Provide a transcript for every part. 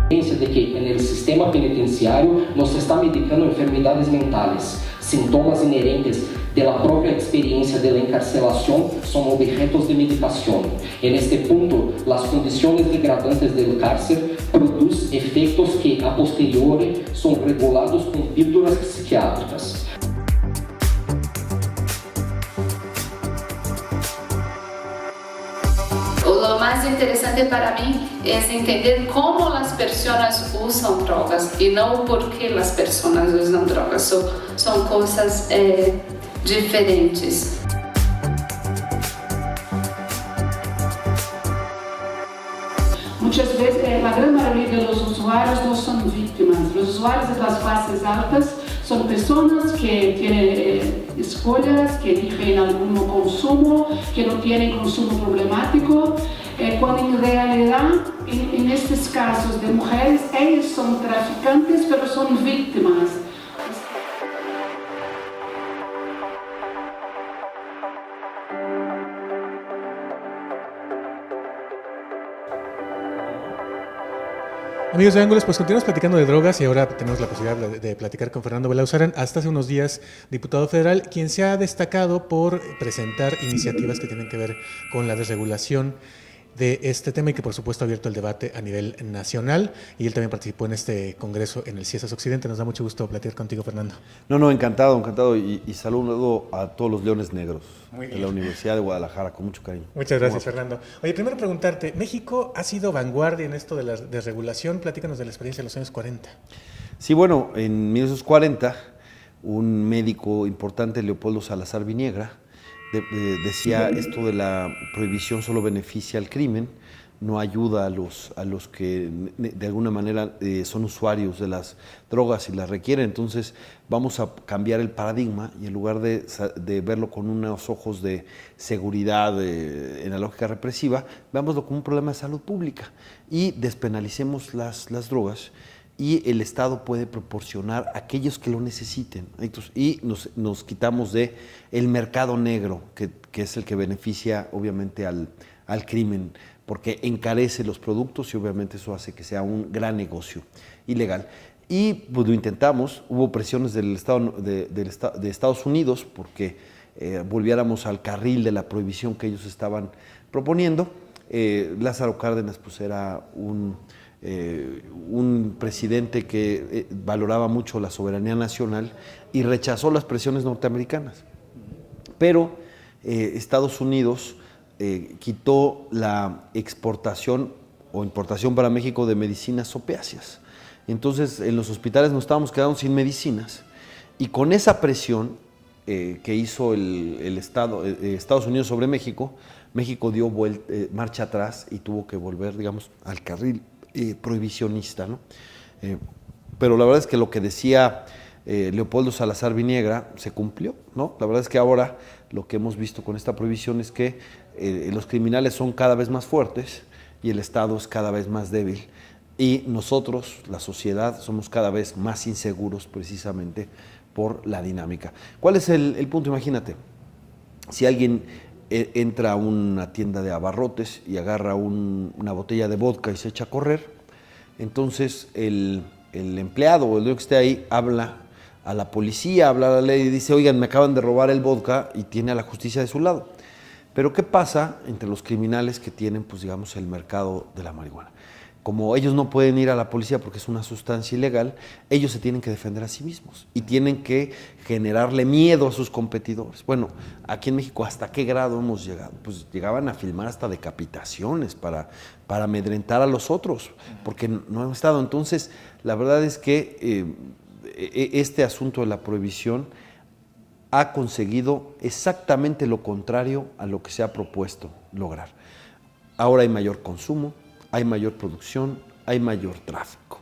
de que en el sistema penitenciario no se está medicando enfermedades mentales. Sintomas inherentes de la propia experiencia de la encarcelación son objetos de medicación. En este punto, las condiciones degradantes del cárcel producen efectos que a posteriori son regulados con píldoras psiquiátricas. Lo más interesante para mí es entender cómo las personas usan drogas y no por qué las personas usan drogas. Son cosas diferentes. Muchas veces, la gran mayoría de los usuarios no son víctimas. Los usuarios de las clases altas son personas que tienen escolhas, que eligen algún consumo, que no tienen consumo problemático, cuando en realidad, en estos casos de mujeres, ellas son traficantes, pero son víctimas. Amigos de Ángulos, pues continuamos platicando de drogas y ahora tenemos la posibilidad de platicar con Fernando Belauzarán, hasta hace unos días diputado federal, quien se ha destacado por presentar iniciativas que tienen que ver con la desregulación de este tema y que por supuesto ha abierto el debate a nivel nacional, y él también participó en este congreso en el CIESAS Occidente. Nos da mucho gusto platicar contigo, Fernando. No, encantado y saludo a todos los leones negros de la Universidad de Guadalajara, con mucho cariño. Muchas gracias, Fernando. Oye, primero preguntarte, ¿México ha sido vanguardia en esto de la desregulación? Platícanos de la experiencia de los años 40. Sí, bueno, en 1940, un médico importante, Leopoldo Salazar Viniegra, decía esto de la prohibición solo beneficia al crimen, no ayuda a los que de alguna manera son usuarios de las drogas y las requieren. Entonces vamos a cambiar el paradigma y en lugar de verlo con unos ojos de seguridad en la lógica represiva, veámoslo como un problema de salud pública y despenalicemos las drogas, y el Estado puede proporcionar a aquellos que lo necesiten. Y nos quitamos de el mercado negro, que es el que beneficia obviamente al crimen, porque encarece los productos y obviamente eso hace que sea un gran negocio ilegal. Y pues lo intentamos, hubo presiones de Estados Unidos porque volviéramos al carril de la prohibición que ellos estaban proponiendo. Lázaro Cárdenas pues era un presidente que valoraba mucho la soberanía nacional y rechazó las presiones norteamericanas. Pero Estados Unidos quitó la exportación o importación para México de medicinas opiáceas. Entonces en los hospitales nos estábamos quedando sin medicinas, y con esa presión que hizo Estados Unidos sobre México, México dio marcha atrás y tuvo que volver, digamos, al carril prohibicionista, ¿no? Pero la verdad es que lo que decía Leopoldo Salazar Viniegra se cumplió, ¿no? La verdad es que ahora lo que hemos visto con esta prohibición es que los criminales son cada vez más fuertes y el Estado es cada vez más débil, y nosotros, la sociedad, somos cada vez más inseguros precisamente por la dinámica. ¿Cuál es el punto? Imagínate, si alguien entra a una tienda de abarrotes y agarra una botella de vodka y se echa a correr, entonces el empleado o el dueño que esté ahí habla a la policía, habla a la ley y dice: oigan, me acaban de robar el vodka, y tiene a la justicia de su lado. Pero ¿qué pasa entre los criminales que tienen, pues digamos, el mercado de la marihuana? Como ellos no pueden ir a la policía porque es una sustancia ilegal, ellos se tienen que defender a sí mismos y tienen que generarle miedo a sus competidores. Bueno, aquí en México, ¿hasta qué grado hemos llegado? Pues llegaban a filmar hasta decapitaciones para amedrentar a los otros, porque no hemos estado. Entonces, la verdad es que este asunto de la prohibición ha conseguido exactamente lo contrario a lo que se ha propuesto lograr. Ahora hay mayor consumo, hay mayor producción, hay mayor tráfico.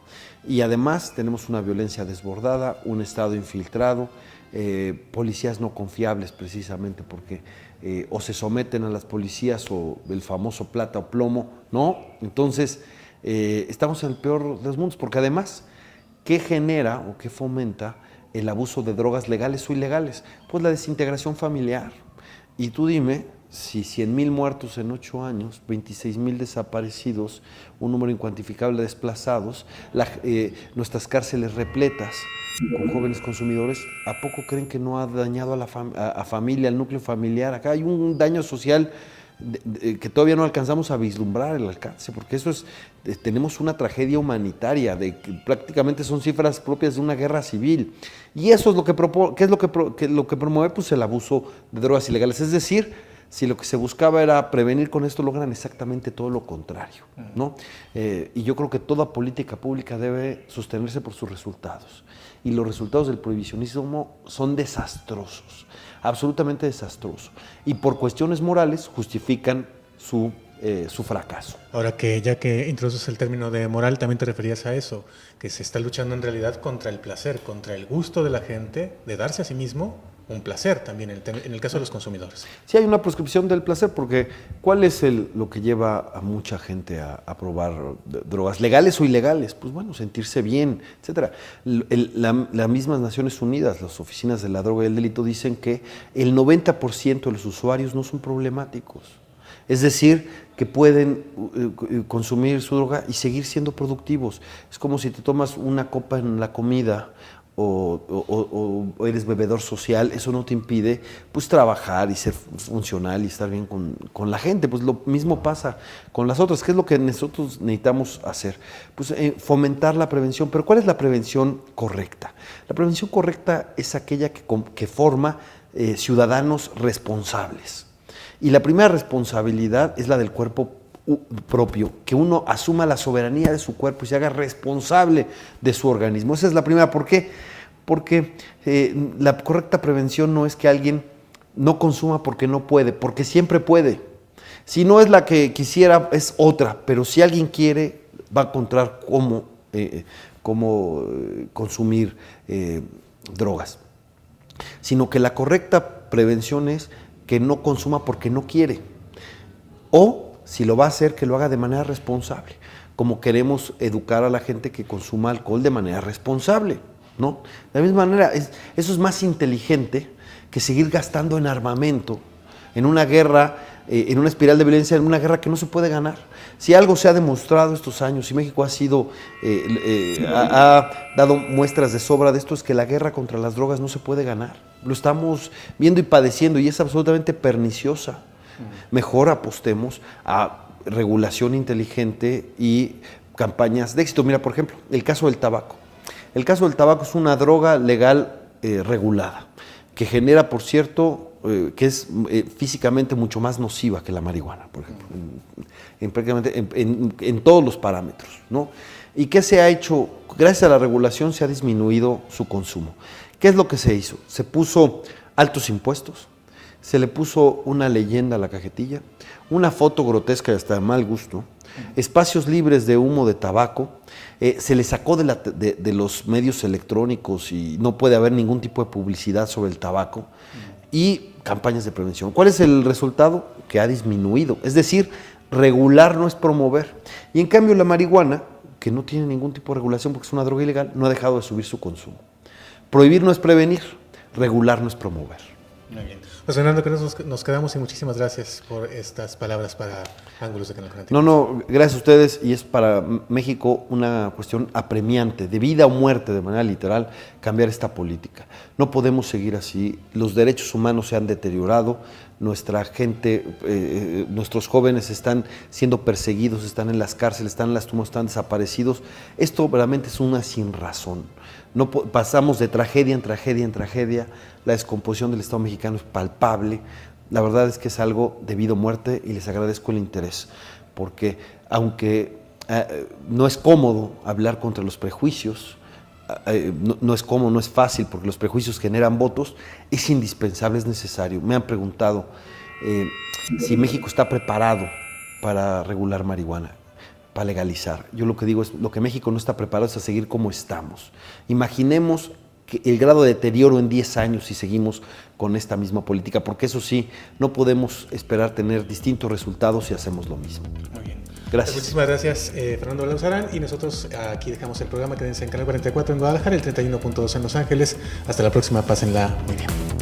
Y además tenemos una violencia desbordada, un Estado infiltrado, policías no confiables precisamente porque o se someten a las policías o el famoso plata o plomo, ¿no? Entonces estamos en el peor de los mundos, porque además, ¿qué genera o qué fomenta el abuso de drogas legales o ilegales? Pues la desintegración familiar. Y tú dime si 100,000 muertos en 8 años, 26,000 desaparecidos, un número incuantificable de desplazados, nuestras cárceles repletas con jóvenes consumidores, ¿a poco creen que no ha dañado a la familia, al núcleo familiar? Acá hay un daño social que todavía no alcanzamos a vislumbrar el alcance, porque eso es, tenemos una tragedia humanitaria, que prácticamente son cifras propias de una guerra civil, y eso es lo que promueve pues, el abuso de drogas ilegales. Es decir, si lo que se buscaba era prevenir con esto, logran exactamente todo lo contrario, ¿no? Y yo creo que toda política pública debe sostenerse por sus resultados, y los resultados del prohibicionismo son desastrosos, absolutamente desastrosos, y por cuestiones morales justifican su fracaso. Ahora que ya que introduces el término de moral, también te referías a eso, que se está luchando en realidad contra el placer, contra el gusto de la gente de darse a sí mismo un placer también en el caso de los consumidores. Sí, hay una proscripción del placer, porque ¿cuál es lo que lleva a mucha gente a probar drogas, legales o ilegales? Pues bueno, sentirse bien, etcétera. Las mismas Naciones Unidas, las oficinas de la droga y el delito dicen que el 90% de los usuarios no son problemáticos. Es decir, que pueden consumir su droga y seguir siendo productivos. Es como si te tomas una copa en la comida o eres bebedor social, eso no te impide pues trabajar y ser funcional y estar bien con la gente. Pues lo mismo pasa con las otras. ¿Qué es lo que nosotros necesitamos hacer? Pues fomentar la prevención. Pero ¿cuál es la prevención correcta? La prevención correcta es aquella que forma ciudadanos responsables. Y la primera responsabilidad es la del cuerpo propio, que uno asuma la soberanía de su cuerpo y se haga responsable de su organismo. Esa es la primera. ¿Por qué? Porque la correcta prevención no es que alguien no consuma porque no puede, porque siempre puede. Si no es la que quisiera, es otra, pero si alguien quiere, va a encontrar cómo consumir drogas. Sino que la correcta prevención es que no consuma porque no quiere, o si lo va a hacer, que lo haga de manera responsable, como queremos educar a la gente que consuma alcohol de manera responsable, ¿no? De la misma manera, eso es más inteligente que seguir gastando en armamento, en una guerra, en una espiral de violencia, en una guerra que no se puede ganar. Si algo se ha demostrado estos años, y México ha dado muestras de sobra de esto, es que la guerra contra las drogas no se puede ganar. Lo estamos viendo y padeciendo, y es absolutamente perniciosa. Mejor apostemos a regulación inteligente y campañas de éxito. Mira, por ejemplo, el caso del tabaco. El caso del tabaco es una droga legal regulada, que genera, por cierto, que es físicamente mucho más nociva que la marihuana, por ejemplo, en todos los parámetros, ¿no? ¿Y qué se ha hecho? Gracias a la regulación se ha disminuido su consumo. ¿Qué es lo que se hizo? Se puso altos impuestos, se le puso una leyenda a la cajetilla, una foto grotesca y hasta de mal gusto, espacios libres de humo de tabaco, se le sacó de los medios electrónicos y no puede haber ningún tipo de publicidad sobre el tabaco, y campañas de prevención. ¿Cuál es el resultado? Que ha disminuido. Es decir, regular no es promover. Y en cambio la marihuana, que no tiene ningún tipo de regulación porque es una droga ilegal, no ha dejado de subir su consumo. Prohibir no es prevenir, regular no es promover. Muy bien. Pues Fernando, que nos quedamos, y muchísimas gracias por estas palabras para Ángulos de Canal Alternativo. No, gracias a ustedes, y es para México una cuestión apremiante, de vida o muerte, de manera literal, cambiar esta política. No podemos seguir así, los derechos humanos se han deteriorado, nuestra gente, nuestros jóvenes están siendo perseguidos, están en las cárceles, están en las tumbas, están desaparecidos. Esto realmente es una sinrazón. No pasamos de tragedia en tragedia en tragedia, la descomposición del Estado mexicano es palpable. La verdad es que es algo de vida o muerte, y les agradezco el interés, porque aunque no es cómodo hablar contra los prejuicios, no es cómodo, no es fácil, porque los prejuicios generan votos, es indispensable, es necesario. Me han preguntado si México está preparado para regular marihuana, para legalizar. Yo lo que digo es, lo que México no está preparado es a seguir como estamos. Imaginemos que el grado de deterioro en 10 años si seguimos con esta misma política, porque eso sí, no podemos esperar tener distintos resultados si hacemos lo mismo. Muy bien. Gracias. Muchísimas gracias, Fernando Belauzarán, y nosotros aquí dejamos el programa. Quédense en Canal 44 en Guadalajara, el 31.2 en Los Ángeles. Hasta la próxima, pásenla muy bien.